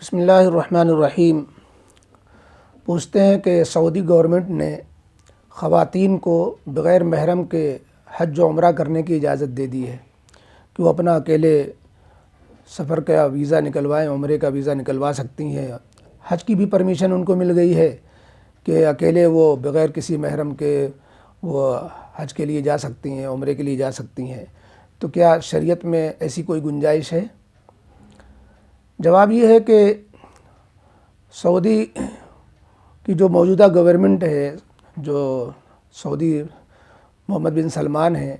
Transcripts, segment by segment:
بسم اللہ الرحمن الرحیم۔ پوچھتے ہیں کہ سعودی گورنمنٹ نے خواتین کو بغیر محرم کے حج و عمرہ کرنے کی اجازت دے دی ہے کہ وہ اپنا اکیلے سفر کا ویزا نکلوائیں، عمرے کا ویزا نکلوا سکتی ہیں۔ حج کی بھی پرمیشن ان کو مل گئی ہے کہ اکیلے وہ بغیر کسی محرم کے وہ حج کے لیے جا سکتی ہیں، عمرے کے لیے جا سکتی ہیں۔ تو کیا شریعت میں ایسی کوئی گنجائش ہے؟ جواب یہ ہے کہ سعودی کی جو موجودہ گورنمنٹ ہے، جو سعودی محمد بن سلمان ہیں،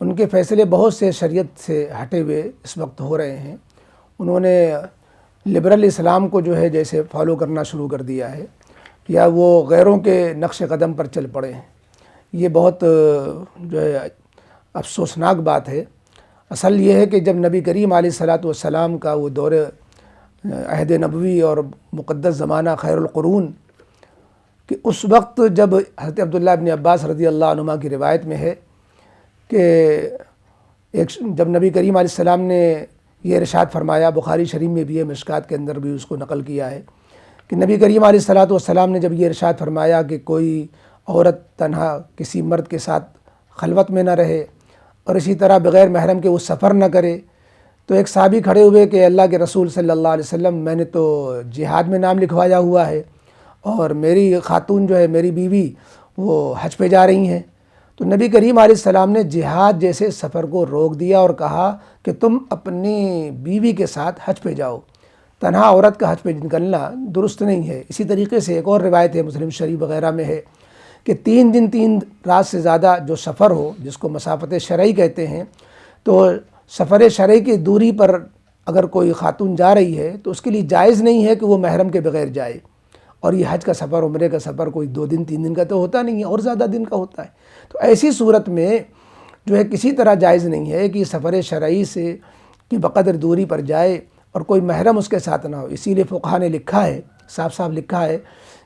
ان کے فیصلے بہت سے شریعت سے ہٹے ہوئے اس وقت ہو رہے ہیں۔ انہوں نے لبرل اسلام کو جو ہے جیسے فالو کرنا شروع کر دیا ہے، یا وہ غیروں کے نقش قدم پر چل پڑے ہیں۔ یہ بہت جو ہے افسوسناک بات ہے۔ اصل یہ ہے کہ جب نبی کریم علیہ الصلاۃ والسلام کا وہ دور عہد نبوی اور مقدس زمانہ خیر القرون، کہ اس وقت جب حضرت عبداللہ ابن عباس رضی اللہ عنہما کی روایت میں ہے کہ جب نبی کریم علیہ السلام نے یہ ارشاد فرمایا، بخاری شریف میں بھی ہے، مشکات کے اندر بھی اس کو نقل کیا ہے کہ نبی کریم علیہ الصلاۃ والسلام نے جب یہ ارشاد فرمایا کہ کوئی عورت تنہا کسی مرد کے ساتھ خلوت میں نہ رہے اور اسی طرح بغیر محرم کے وہ سفر نہ کرے، تو ایک صحابی کھڑے ہوئے کہ اللہ کے رسول صلی اللہ علیہ وسلم، میں نے تو جہاد میں نام لکھوایا ہوا ہے اور میری خاتون جو ہے، میری بیوی، وہ حج پہ جا رہی ہیں۔ تو نبی کریم علیہ السلام نے جہاد جیسے سفر کو روک دیا اور کہا کہ تم اپنی بیوی کے ساتھ حج پہ جاؤ، تنہا عورت کا حج پہ نکلنا درست نہیں ہے۔ اسی طریقے سے ایک اور روایت ہے، مسلم شریف وغیرہ میں ہے کہ 3 دن 3 رات سے زیادہ جو سفر ہو، جس کو مسافت شرعی کہتے ہیں، تو سفر شرعی کی دوری پر اگر کوئی خاتون جا رہی ہے تو اس کے لیے جائز نہیں ہے کہ وہ محرم کے بغیر جائے۔ اور یہ حج کا سفر، عمرے کا سفر کوئی 2 دن 3 دن کا تو ہوتا نہیں ہے، اور زیادہ دن کا ہوتا ہے۔ تو ایسی صورت میں جو ہے کسی طرح جائز نہیں ہے کہ سفر شرعی سے کی بقدر دوری پر جائے اور کوئی محرم اس کے ساتھ نہ ہو۔ اسی لیے فقہا نے لکھا ہے، صاف صاف لکھا ہے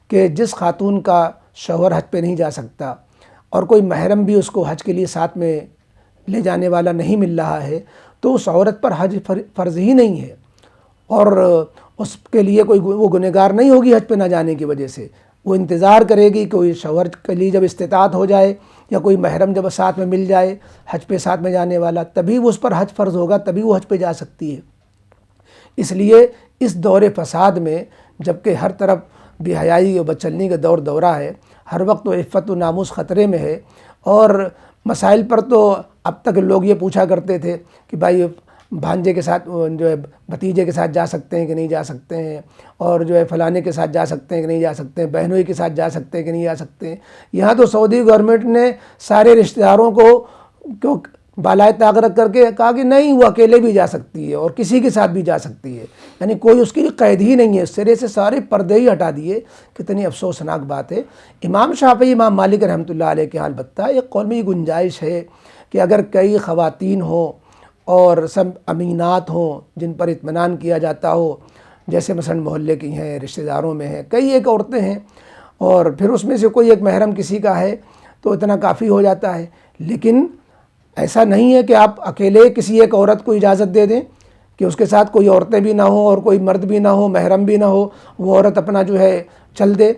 کہ جس خاتون کا شوہر حج پہ نہیں جا سکتا اور کوئی محرم بھی اس کو حج کے لیے ساتھ میں لے جانے والا نہیں مل رہا ہے، تو اس عورت پر حج فرض ہی نہیں ہے، اور اس کے لیے کوئی وہ گنہگار نہیں ہوگی حج پہ نہ جانے کی وجہ سے۔ وہ انتظار کرے گی کوئی شوہر کے لیے جب استطاعت ہو جائے یا کوئی محرم جب ساتھ میں مل جائے حج پہ ساتھ میں جانے والا، تبھی وہ اس پر حج فرض ہوگا، تبھی وہ حج پہ جا سکتی ہے۔ اس لیے اس دور فساد میں، جبکہ ہر طرف بے حیائی اور بدچلنی کا دورہ ہے، ہر وقت وہ عفت و ناموس خطرے میں ہے، اور مسائل پر تو اب تک لوگ یہ پوچھا کرتے تھے کہ بھائی بھانجے کے ساتھ جو ہے بھتیجے کے ساتھ جا سکتے ہیں کہ نہیں جا سکتے ہیں، اور جو ہے فلانے کے ساتھ جا سکتے ہیں کہ نہیں جا سکتے ہیں، بہنوئی کے ساتھ جا سکتے ہیں کہ نہیں جا سکتے ہیں۔ یہاں تو سعودی گورنمنٹ نے سارے رشتہ داروں کو بالائے طاق رکھ کر کے کہا کہ نہیں، وہ اکیلے بھی جا سکتی ہے اور کسی کے ساتھ بھی جا سکتی ہے، یعنی کوئی اس کی قید ہی نہیں ہے۔ اس سرے سے سارے پردے ہی ہٹا دیے۔ کتنی افسوسناک بات ہے۔ امام شافعی، امام مالک رحمۃ اللہ علیہ کے حال البتہ ایک قول میں یہ گنجائش ہے کہ اگر کئی خواتین ہوں اور سب امینات ہوں جن پر اطمینان کیا جاتا ہو، جیسے مثلا محلے کی ہیں، رشتہ داروں میں ہیں، کئی ایک عورتیں ہیں، اور پھر اس میں سے کوئی ایک محرم کسی کا ہے تو اتنا کافی ہو جاتا ہے۔ لیکن ایسا نہیں ہے کہ آپ اکیلے کسی ایک عورت کو اجازت دے دیں کہ اس کے ساتھ کوئی عورتیں بھی نہ ہوں اور کوئی مرد بھی نہ ہو، محرم بھی نہ ہو، وہ عورت اپنا جو ہے چل دے،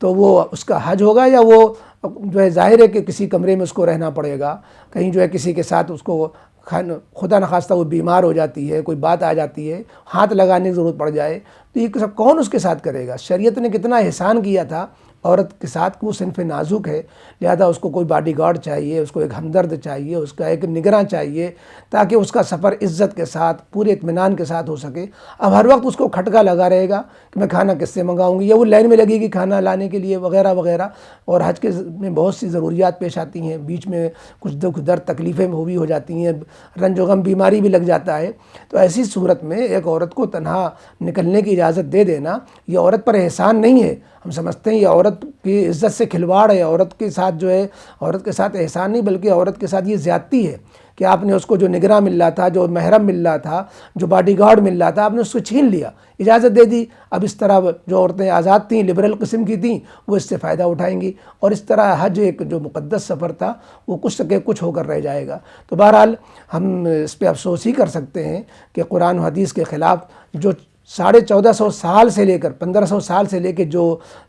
تو وہ اس کا حج ہوگا یا وہ جو ہے ظاہر ہے کہ کسی کمرے میں اس کو رہنا پڑے گا، کہیں جو ہے کسی کے ساتھ اس کو خدا نخواستہ وہ بیمار ہو جاتی ہے، کوئی بات آ جاتی ہے، ہاتھ لگانے کی ضرورت پڑ جائے، تو یہ سب کون اس کے ساتھ کرے گا؟ شریعت نے کتنا احسان کیا تھا عورت کے ساتھ، وہ صنف نازک ہے، لہذا اس کو کوئی باڈی گارڈ چاہیے، اس کو ایک ہمدرد چاہیے، اس کا ایک نگراں چاہیے، تاکہ اس کا سفر عزت کے ساتھ، پورے اطمینان کے ساتھ ہو سکے۔ اب ہر وقت اس کو کھٹکا لگا رہے گا کہ میں کھانا کس سے منگاؤں گی، یا وہ لائن میں لگے گی کھانا لانے کے لیے وغیرہ وغیرہ۔ اور حج کے میں بہت سی ضروریات پیش آتی ہیں، بیچ میں کچھ دکھ درد تکلیفیں بھی ہو جاتی ہیں، رنج و غم بیماری بھی لگ جاتا ہے۔ تو ایسی صورت میں ایک عورت کو تنہا نکلنے کی اجازت دے دینا یہ عورت پر احسان نہیں ہے۔ ہم سمجھتے ہیں یہ عورت کی عزت سے کھلواڑ ہے، عورت کے ساتھ جو ہے، عورت کے ساتھ احسان نہیں بلکہ عورت کے ساتھ یہ زیادتی ہے کہ آپ نے اس کو جو نگراں مل رہا تھا، جو محرم مل رہا تھا، جو باڈی گارڈ مل رہا تھا، آپ نے اس کو چھین لیا، اجازت دے دی۔ اب اس طرح جو عورتیں آزاد تھیں، لبرل قسم کی تھیں، وہ اس سے فائدہ اٹھائیں گی، اور اس طرح حج ایک جو مقدس سفر تھا وہ کچھ سے کچھ ہو کر رہ جائے گا۔ تو بہرحال ہم اس پہ افسوس ہی کر سکتے ہیں کہ قرآن و حدیث کے خلاف جو 1450 سال سے لے کر 1500 سال سے لے کے جو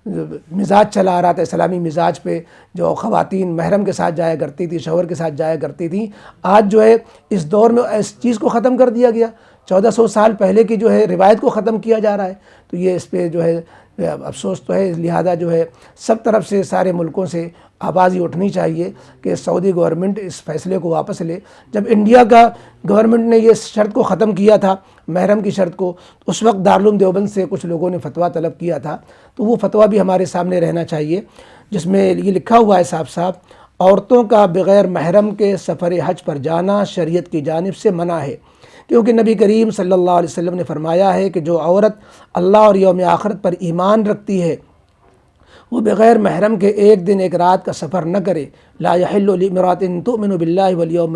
مزاج چلا آ رہا تھا اسلامی مزاج پہ، جو خواتین محرم کے ساتھ جایا کرتی تھی، شوہر کے ساتھ جایا کرتی تھیں، آج جو ہے اس دور میں اس چیز کو ختم کر دیا گیا۔ 1400 سال پہلے کی جو ہے روایت کو ختم کیا جا رہا ہے۔ تو یہ اس پہ جو ہے افسوس تو ہے، لہذا جو ہے سب طرف سے سارے ملکوں سے آوازی اٹھنی چاہیے کہ سعودی گورنمنٹ اس فیصلے کو واپس لے۔ جب انڈیا کا گورنمنٹ نے یہ شرط کو ختم کیا تھا، محرم کی شرط کو، اس وقت دارالعلوم دیوبند سے کچھ لوگوں نے فتویٰ طلب کیا تھا، تو وہ فتویٰ بھی ہمارے سامنے رہنا چاہیے، جس میں یہ لکھا ہوا ہے صاف صاف، عورتوں کا بغیر محرم کے سفر حج پر جانا شریعت کی جانب سے منع ہے، کیونکہ نبی کریم صلی اللہ علیہ وسلم نے فرمایا ہے کہ جو عورت اللہ اور یوم آخرت پر ایمان رکھتی ہے وہ بغیر محرم کے ایک دن ایک رات کا سفر نہ کرے۔ لا يحل لامرأة تؤمن بالله واليوم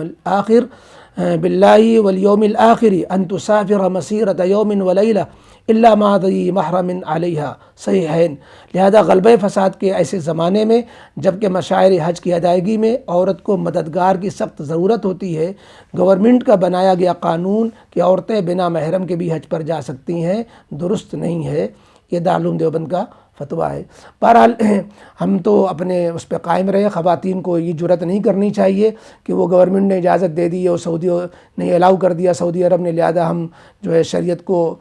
الآخر ان تسافر مسيرة يوم وليلة الا مع ذي محرم عليها، صحیحین۔ لہذا غلبہ فساد کے ایسے زمانے میں جبکہ مشاعر حج کی ادائیگی میں عورت کو مددگار کی سخت ضرورت ہوتی ہے، گورنمنٹ کا بنایا گیا قانون کہ عورتیں بنا محرم کے بھی حج پر جا سکتی ہیں درست نہیں ہے۔ یہ دارالعلوم دیوبند کا فتویٰ ہے۔ بہرحال ہم تو اپنے اس پہ قائم رہے، خواتین کو یہ جرت نہیں کرنی چاہیے کہ وہ گورنمنٹ نے اجازت دے دی اور سعودی نے الاؤ کر دیا سعودی عرب نے، لہذا ہم جو ہے شریعت کو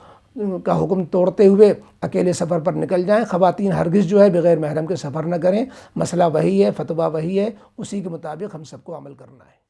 کا حکم توڑتے ہوئے اکیلے سفر پر نکل جائیں۔ خواتین ہرگز جو ہے بغیر محرم کے سفر نہ کریں، مسئلہ وہی ہے، فتویٰ وہی ہے، اسی کے مطابق ہم سب کو عمل کرنا ہے۔